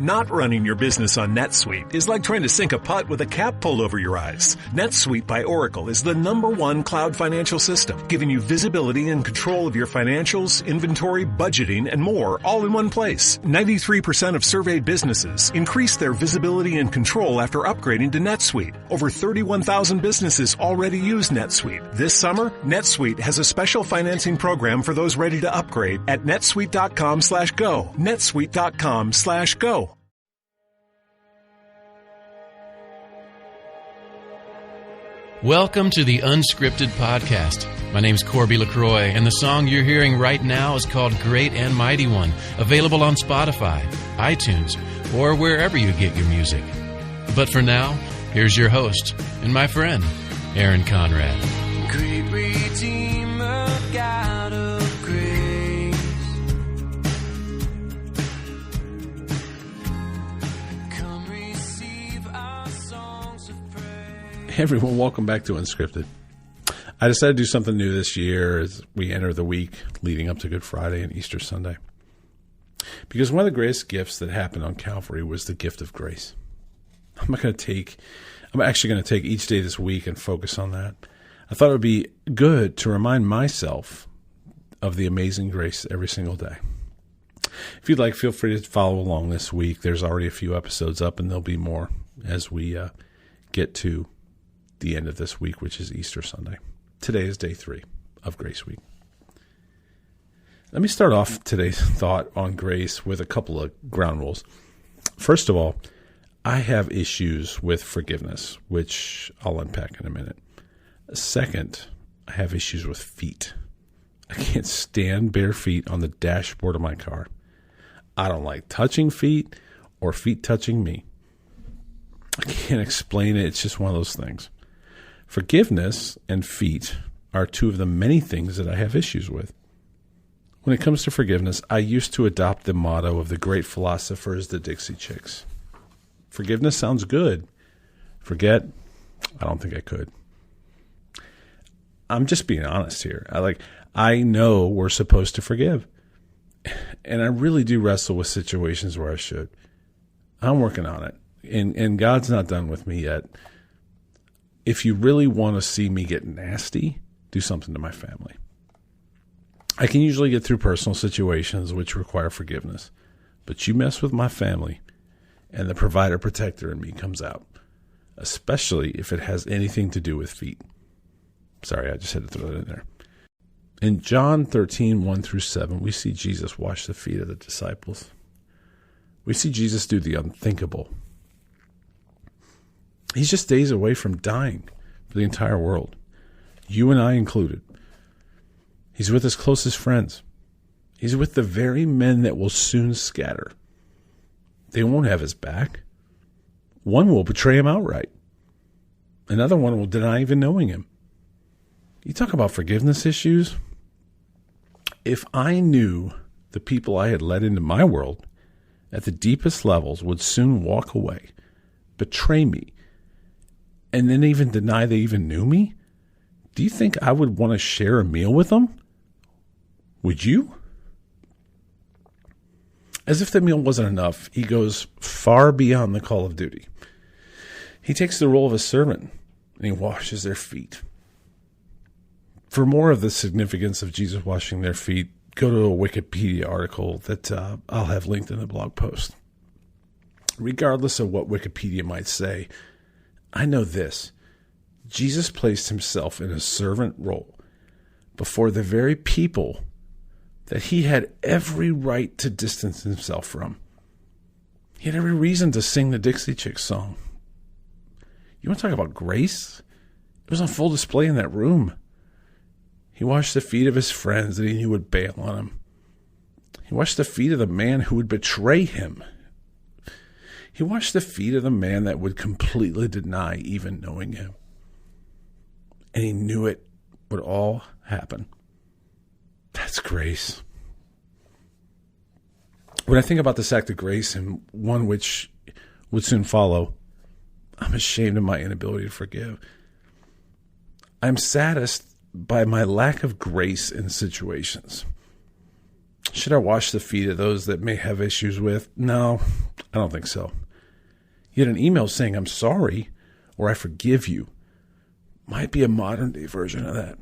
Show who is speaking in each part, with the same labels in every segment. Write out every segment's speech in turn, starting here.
Speaker 1: Not running your business on NetSuite is like trying to sink a putt with a cap pulled over your eyes. NetSuite by Oracle is the #1 cloud financial system, giving you visibility and control of your financials, inventory, budgeting, and more all in one place. 93% of surveyed businesses increase their visibility and control after upgrading to NetSuite. Over 31,000 businesses already use NetSuite. This summer, NetSuite has a special financing program for those ready to upgrade at netsuite.com/go. netsuite.com/go.
Speaker 2: Welcome to the Unscripted Podcast. My name's Corby LaCroix, and the song you're hearing right now is called Great and Mighty One, available on Spotify, iTunes, or wherever you get your music. But for now, here's your host and my friend, Aaron Conrad.
Speaker 3: Great Redeemer, God of grace, come receive our songs of praise.
Speaker 4: Hey everyone, welcome back to Unscripted. I decided to do something new this year as we enter the week leading up to Good Friday and Easter Sunday. Because one of the greatest gifts that happened on Calvary was the gift of grace. I'm actually going to take each day this week and focus on that. I thought it would be good to remind myself of the amazing grace every single day. If you'd like, feel free to follow along this week. There's already a few episodes up, and there'll be more as we get to the end of this week, which is Easter Sunday. Today is day 3 of Grace Week. Let me start off today's thought on grace with a couple of ground rules. First of all, I have issues with forgiveness, which I'll unpack in a minute. Second, I have issues with feet. I can't stand bare feet on the dashboard of my car. I don't like touching feet or feet touching me. I can't explain it. It's just one of those things. Forgiveness and feet are two of the many things that I have issues with. When it comes to forgiveness, I used to adopt the motto of the great philosophers, the Dixie Chicks. Forgiveness sounds good. Forget, I don't think I could. I'm just being honest here. I know we're supposed to forgive. And I really do wrestle with situations where I should. I'm working on it. And God's not done with me yet. If you really want to see me get nasty, do something to my family. I can usually get through personal situations which require forgiveness. But you mess with my family, and the provider protector in me comes out, especially if it has anything to do with feet. Sorry, I just had to throw that in there. In John 13, 1-7, we see Jesus wash the feet of the disciples. We see Jesus do the unthinkable. He's just days away from dying for the entire world, you and I included. He's with his closest friends. He's with the very men that will soon scatter. They won't have his back. One will betray him outright. Another one will deny even knowing him. You talk about forgiveness issues. If I knew the people I had let into my world at the deepest levels would soon walk away, betray me, and then even deny they even knew me, do you think I would want to share a meal with them? Would you? As if the meal wasn't enough, he goes far beyond the call of duty. He takes the role of a servant, and he washes their feet. For more of the significance of Jesus washing their feet, go to a Wikipedia article that I'll have linked in the blog post. Regardless of what Wikipedia might say, I know this. Jesus placed himself in a servant role before the very people that he had every right to distance himself from. He had every reason to sing the Dixie Chicks song. You want to talk about grace? It was on full display in that room. He washed the feet of his friends that he knew would bail on him. He washed the feet of the man who would betray him. He washed the feet of the man that would completely deny even knowing him. And he knew it would all happen. That's grace. When I think about this act of grace and one which would soon follow, I'm ashamed of my inability to forgive. I'm saddest by my lack of grace in situations. Should I wash the feet of those that may have issues with? No, I don't think so. Yet an email saying I'm sorry or I forgive you might be a modern day version of that.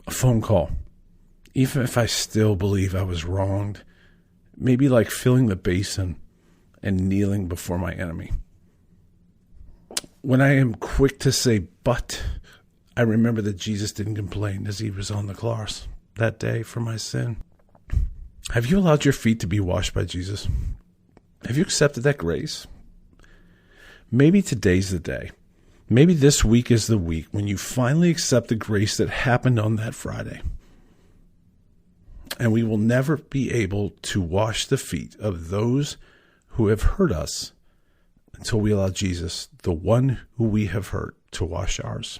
Speaker 4: A phone call, even if I still believe I was wronged, maybe like filling the basin and kneeling before my enemy. When I am quick to say, but, I remember that Jesus didn't complain as he was on the cross that day for my sin. Have you allowed your feet to be washed by Jesus? Have you accepted that grace? Maybe today's the day. Maybe this week is the week when you finally accept the grace that happened on that Friday. And we will never be able to wash the feet of those who have hurt us until we allow Jesus, the one who we have hurt, to wash ours.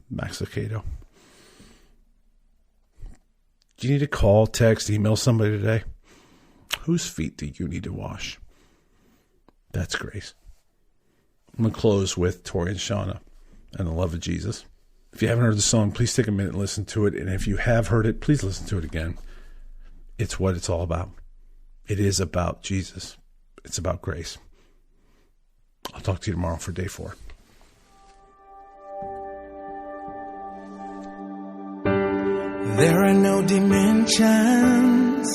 Speaker 4: Max Lucado. Do you need to call, text, email somebody today? Whose feet do you need to wash? That's grace. I'm going to close with Tori and Shauna and the love of Jesus. If you haven't heard the song, please take a minute and listen to it. And if you have heard it, please listen to it again. It's what it's all about. It is about Jesus. It's about grace. I'll talk to you tomorrow for day 4.
Speaker 3: There are no dimensions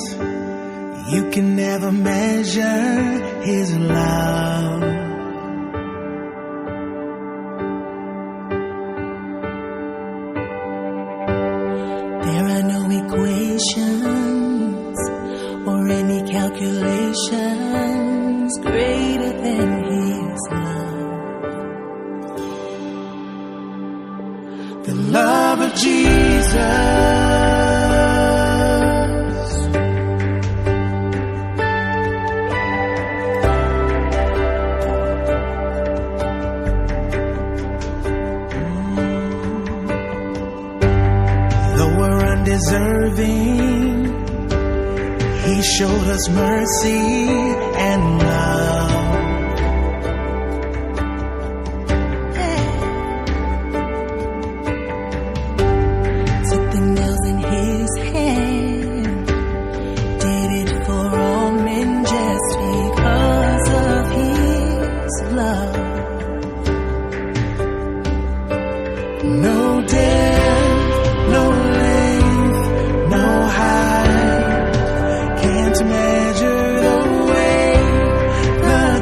Speaker 3: you can never measure his love. There are no equations or any calculations greater than his love. The love of Jesus. Deserving, he showed us mercy and love. Took the nails in his hand, did it for all men just because of his love. No death, no to measure the way the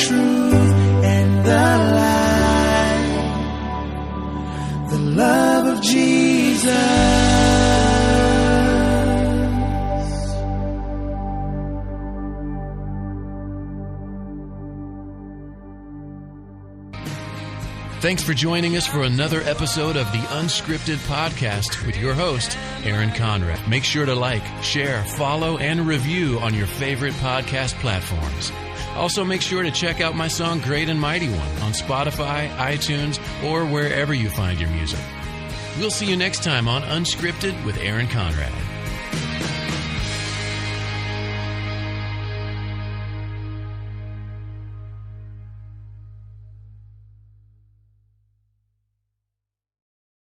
Speaker 3: truth and the light, the love of Jesus.
Speaker 2: Thanks for joining us for another episode of the Unscripted Podcast with your host, Aaron Conrad. Make sure to like, share, follow, and review on your favorite podcast platforms. Also, make sure to check out my song Great and Mighty One on Spotify, iTunes, or wherever you find your music. We'll see you next time on Unscripted with Aaron Conrad.